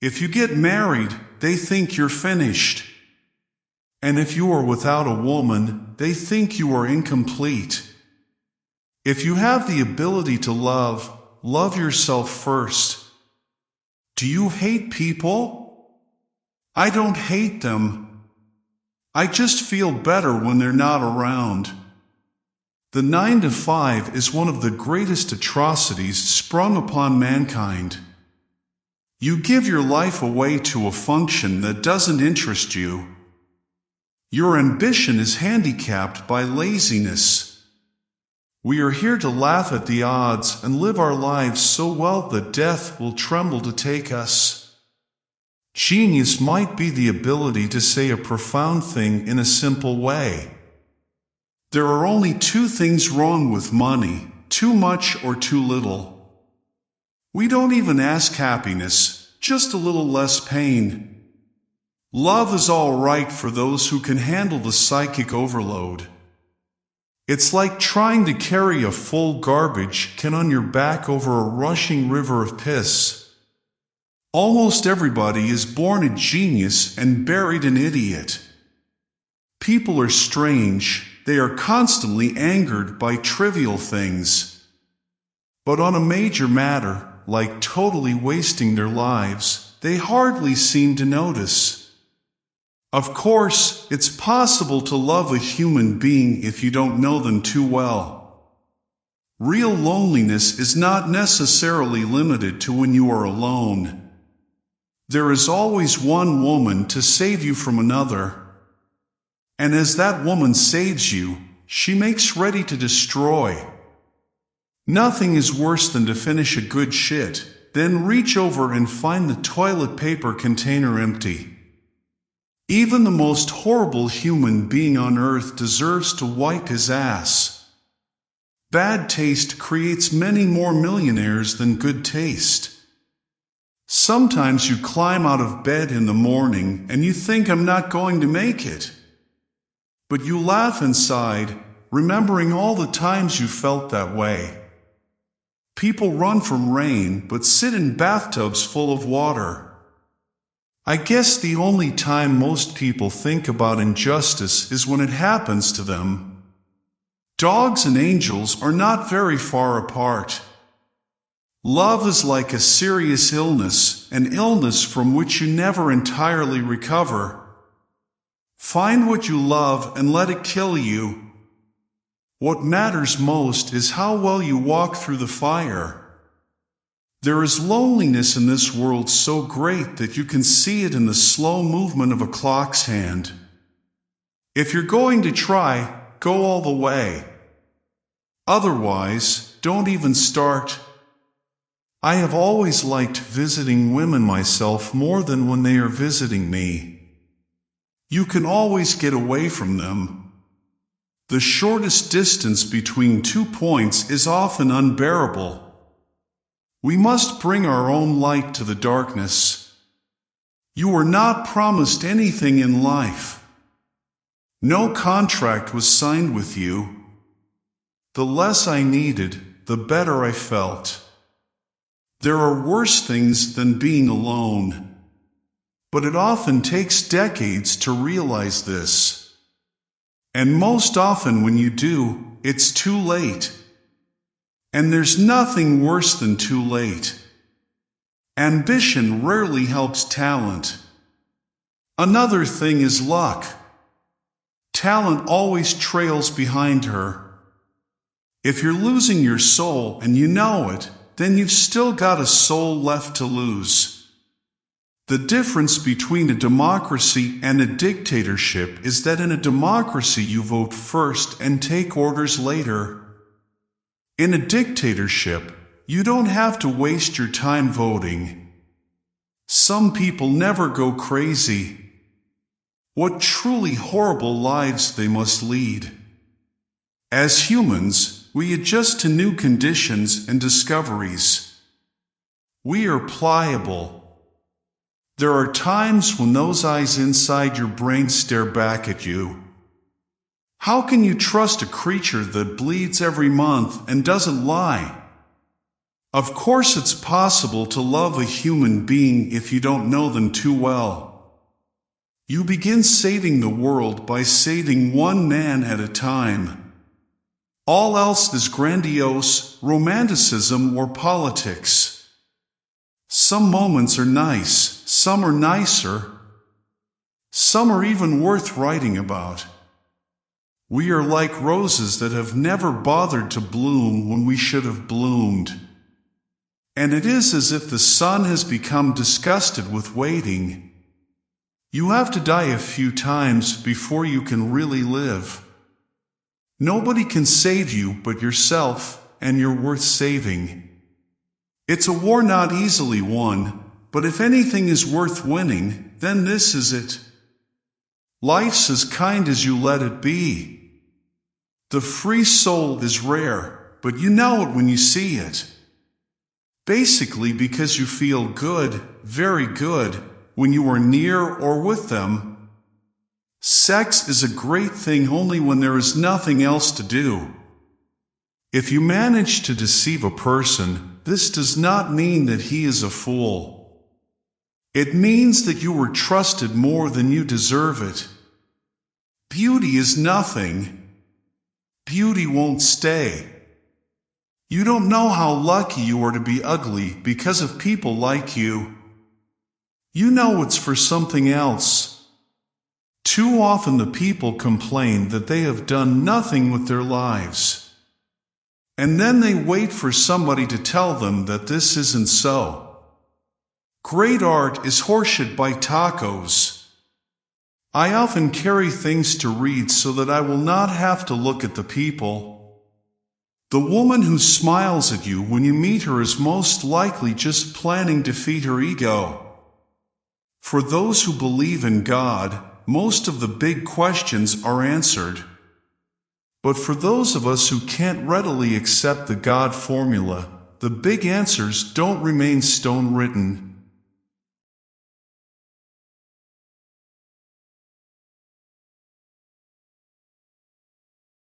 If you get married, they think you're finished. And if you are without a woman, they think you are incomplete. If you have the ability to love, love yourself first. Do you hate people? I don't hate them. I just feel better when they're not around. The 9 to 5 is one of the greatest atrocities sprung upon mankind. You give your life away to a function that doesn't interest you. Your ambition is handicapped by laziness. We are here to laugh at the odds and live our lives so well that death will tremble to take us. Genius might be the ability to say a profound thing in a simple way. There are only 2 things wrong with money: too much or too little. We don't even ask happiness, just a little less pain. Love is all right for those who can handle the psychic overload. It's like trying to carry a full garbage can on your back over a rushing river of piss. Almost everybody is born a genius and buried an idiot. People are strange. They are constantly angered by trivial things. But on a major matter, like totally wasting their lives, they hardly seem to notice. Of course, it's possible to love a human being if you don't know them too well. Real loneliness is not necessarily limited to when you are alone. There is always one woman to save you from another. And as that woman saves you, she makes ready to destroy. Nothing is worse than to finish a good shit, then reach over and find the toilet paper container empty. Even the most horrible human being on earth deserves to wipe his ass. Bad taste creates many more millionaires than good taste. Sometimes you climb out of bed in the morning and you think, I'm not going to make it. But you laugh inside, remembering all the times you felt that way. People run from rain but sit in bathtubs full of water. I guess the only time most people think about injustice is when it happens to them. Dogs and angels are not very far apart. Love is like a serious illness, an illness from which you never entirely recover. Find what you love and let it kill you. What matters most is how well you walk through the fire. There is loneliness in this world so great that you can see it in the slow movement of a clock's hand. If you're going to try, go all the way. Otherwise, don't even start. I have always liked visiting women myself more than when they are visiting me. You can always get away from them. The shortest distance between 2 points is often unbearable. We must bring our own light to the darkness. You were not promised anything in life. No contract was signed with you. The less I needed, the better I felt. There are worse things than being alone. But it often takes decades to realize this. And most often when you do, it's too late. And there's nothing worse than too late. Ambition rarely helps talent. Another thing is luck. Talent always trails behind her. If you're losing your soul and you know it, then you've still got a soul left to lose. The difference between a democracy and a dictatorship is that in a democracy you vote first and take orders later. In a dictatorship, you don't have to waste your time voting. Some people never go crazy. What truly horrible lives they must lead. As humans, we adjust to new conditions and discoveries. We are pliable. There are times when those eyes inside your brain stare back at you. How can you trust a creature that bleeds every month and doesn't lie? Of course it's possible to love a human being if you don't know them too well. You begin saving the world by saving one man at a time. All else is grandiose, romanticism, or politics. Some moments are nice, some are nicer, some are even worth writing about. We are like roses that have never bothered to bloom when we should have bloomed. And it is as if the sun has become disgusted with waiting. You have to die a few times before you can really live. Nobody can save you but yourself, and you're worth saving. It's a war not easily won, but if anything is worth winning, then this is it. Life's as kind as you let it be. The free soul is rare, but you know it when you see it. Basically because you feel good, very good, when you are near or with them. Sex is a great thing only when there is nothing else to do. If you manage to deceive a person, this does not mean that he is a fool. It means that you were trusted more than you deserve it. Beauty is nothing. Beauty won't stay. You don't know how lucky you are to be ugly because of people like you. You know it's for something else. Too often the people complain that they have done nothing with their lives. And then they wait for somebody to tell them that this isn't so. Great art is horseshit by tacos. I often carry things to read so that I will not have to look at the people. The woman who smiles at you when you meet her is most likely just planning to feed her ego. For those who believe in God, most of the big questions are answered. But for those of us who can't readily accept the God formula, the big answers don't remain stone-written.